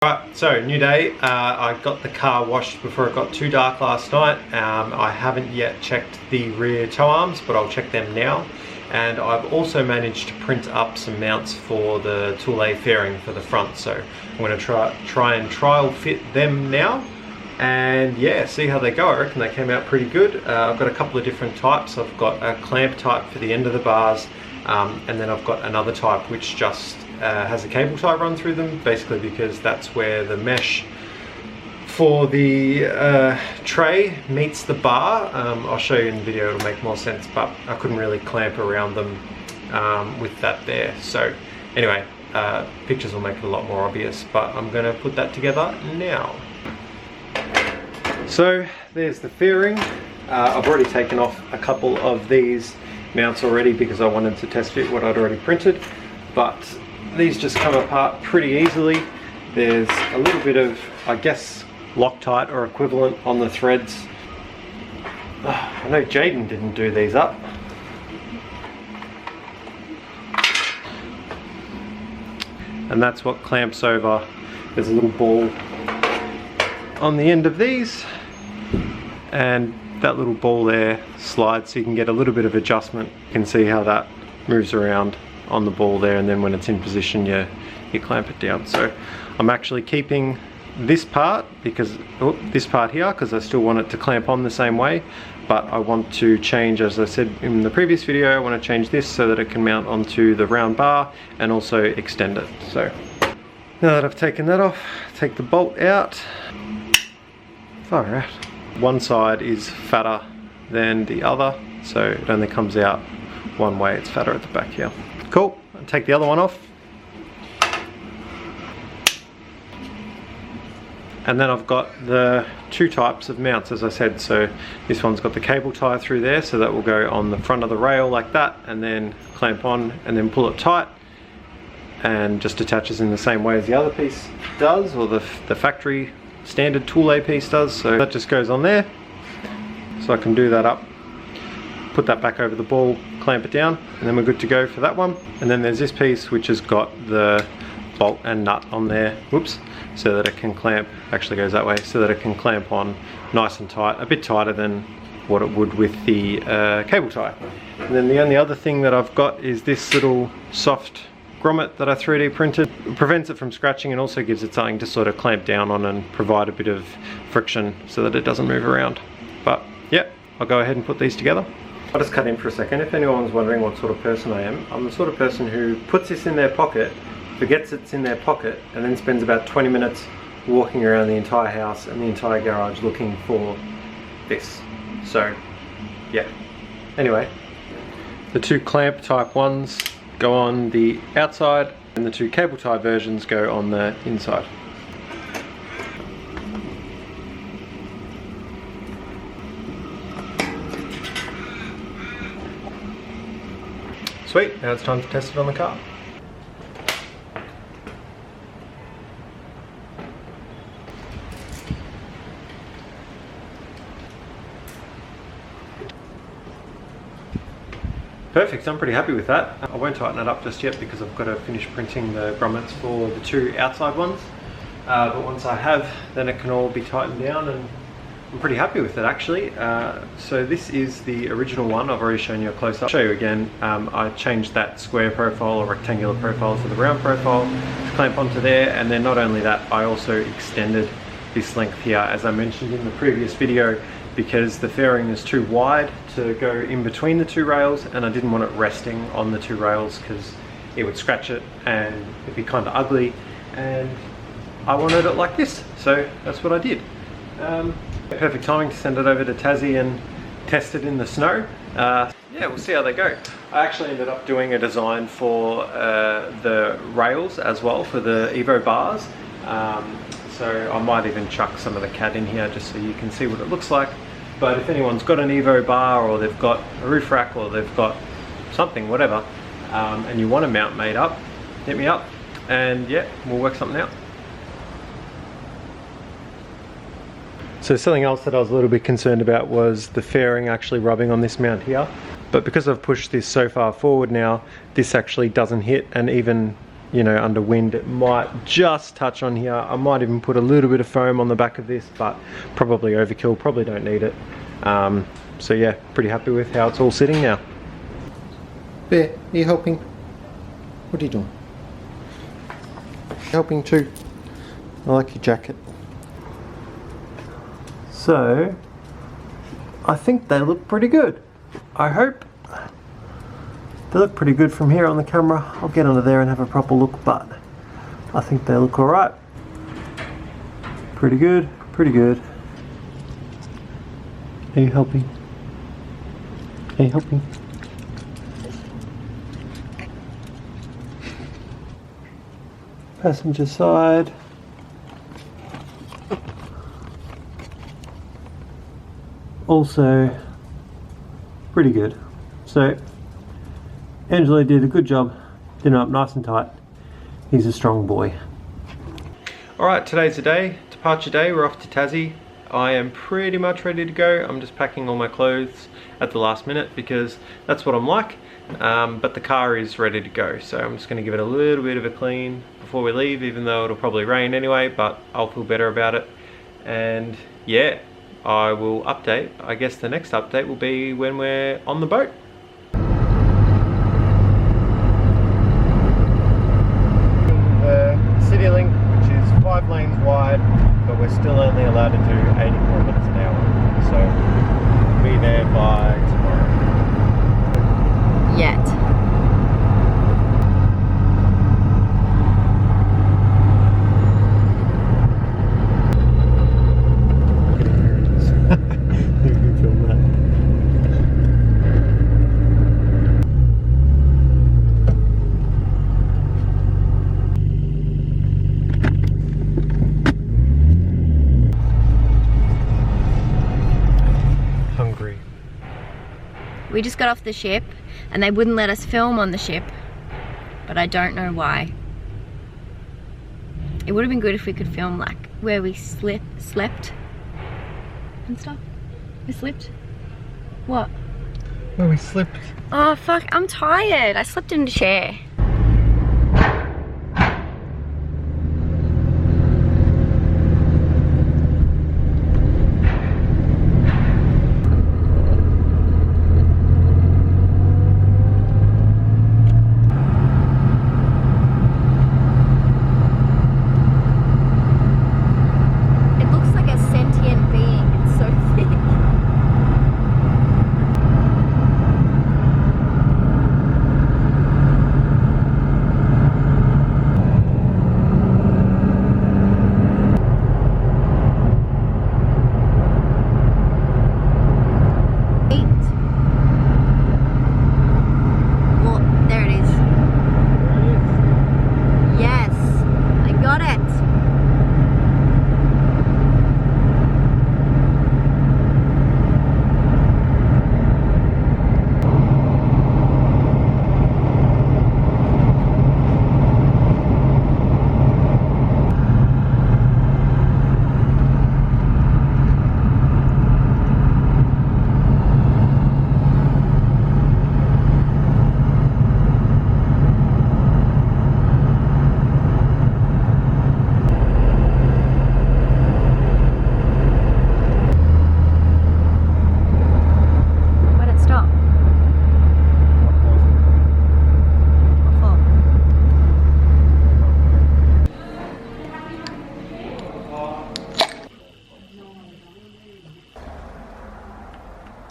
Alright, so new day. I got the car washed before it got too dark last night. I haven't yet checked the rear tow arms, but I'll check them now. And I've also managed to print up some mounts for the Thule fairing for the front. So I'm going to try and trial fit them now. And yeah, see how they go. I reckon they came out pretty good. I've got a couple of different types. I've got a clamp type for the end of the bars. And then I've got another type which just has a cable tie run through them, basically because that's where the mesh for the tray meets the bar. I'll show you in the video, it'll make more sense, but I couldn't really clamp around them with that there. So anyway, pictures will make it a lot more obvious, but I'm going to put that together now. So there's the fairing. I've already taken off a couple of these mounts already because I wanted to test fit what I'd already printed, but these just come apart pretty easily. There's a little bit of, I guess, Loctite or equivalent on the threads. I know Jaden didn't do these up. And that's what clamps over. There's a little ball on the end of these, and that little ball there slides so you can get a little bit of adjustment. You can see how that moves around on the ball there, and then when it's in position you clamp it down. So I'm actually keeping this part because this part here because I still want it to clamp on the same way, but I want to change, as I said in the previous video, I want to change this so that it can mount onto the round bar and also extend it. So now that I've taken that off, take the bolt out. Far out. One side is fatter than the other, so it only comes out one way. It's fatter at the back here. Cool. I'll take the other one off. And then I've got the two types of mounts, as I said. So this one's got the cable tie through there, so that will go on the front of the rail like that, and then clamp on and then pull it tight, and just attaches in the same way as the other piece does, or the factory standard Thule piece does. So that just goes on there, so I can do that up, put that back over the ball, clamp it down, and then we're good to go for that one. And then there's this piece which has got the bolt and nut on there, whoops, so that it can clamp, actually goes that way, so that it can clamp on nice and tight, a bit tighter than what it would with the cable tie. And then the only other thing that I've got is this little soft grommet that I 3D printed. It prevents it from scratching and also gives it something to sort of clamp down on and provide a bit of friction so that it doesn't move around. But yeah, I'll go ahead and put these together. I'll just cut in for a second. If anyone's wondering what sort of person I am, I'm the sort of person who puts this in their pocket, forgets it's in their pocket, and then spends about 20 minutes walking around the entire house and the entire garage looking for this. So yeah, anyway, the two clamp type ones go on the outside and the two cable tie versions go on the inside. Sweet, now it's time to test it on the car. Perfect, I'm pretty happy with that. I won't tighten it up just yet because I've got to finish printing the grommets for the two outside ones. But once I have, then it can all be tightened down, and I'm pretty happy with it actually. So this is the original one. I've already shown you a close-up. I'll show you again. I changed that square profile or rectangular profile to the round profile to clamp onto there, and then not only that, I also extended this length here, as I mentioned in the previous video, because the fairing is too wide to go in between the two rails, and I didn't want it resting on the two rails because it would scratch it and it'd be kind of ugly, and I wanted it like this, so that's what I did. Perfect timing to send it over to Tassie and test it in the snow. Yeah, we'll see how they go. I actually ended up doing a design for the rails as well for the Evo bars. So I might even chuck some of the CAD in here just so you can see what it looks like. But if anyone's got an Evo bar, or they've got a roof rack, or they've got something, whatever, and you want a mount made up, hit me up and yeah, we'll work something out. So something else that I was a little bit concerned about was the fairing actually rubbing on this mount here. But because I've pushed this so far forward now, this actually doesn't hit, and even you know, under wind, it might just touch on here. I might even put a little bit of foam on the back of this, but probably overkill, probably don't need it. So yeah, pretty happy with how it's all sitting now. Bear, are you helping? What are you doing? Helping too. I like your jacket. So, I think they look pretty good. I hope. They look pretty good from here on the camera. I'll get under there and have a proper look, but I think they look alright. Pretty good, pretty good. Are you helping? Are you helping? Passenger side. Also pretty good. So Angelo did a good job, did it up nice and tight. He's a strong boy. Alright, today's the day, departure day. We're off to Tassie. I am pretty much ready to go. I'm just packing all my clothes at the last minute because that's what I'm like. But the car is ready to go, so I'm just going to give it a little bit of a clean before we leave, even though it'll probably rain anyway, but I'll feel better about it. And yeah, I will update. I guess the next update will be when we're on the boat. The City Link, which is 5 lanes wide, but we're still only allowed to do 80 kilometers an hour. So we'll be there by tomorrow. Yet. Hungry. We just got off the ship and they wouldn't let us film on the ship, but I don't know why. It would have been good if we could film like where we slept and stuff. We slept? What? Where we slept? Oh fuck, I'm tired. I slept in the chair.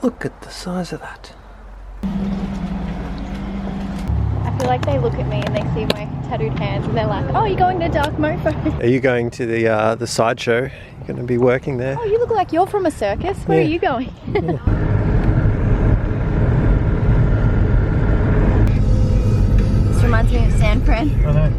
Look at the size of that. I feel like they look at me and they see my tattooed hands and they're like, oh, you're going to Dark Mofo. Are you going to the sideshow? You're going to be working there? Oh, you look like you're from a circus. Where are you going? Yeah. This reminds me of San Fran. I know.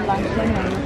lunch anyway.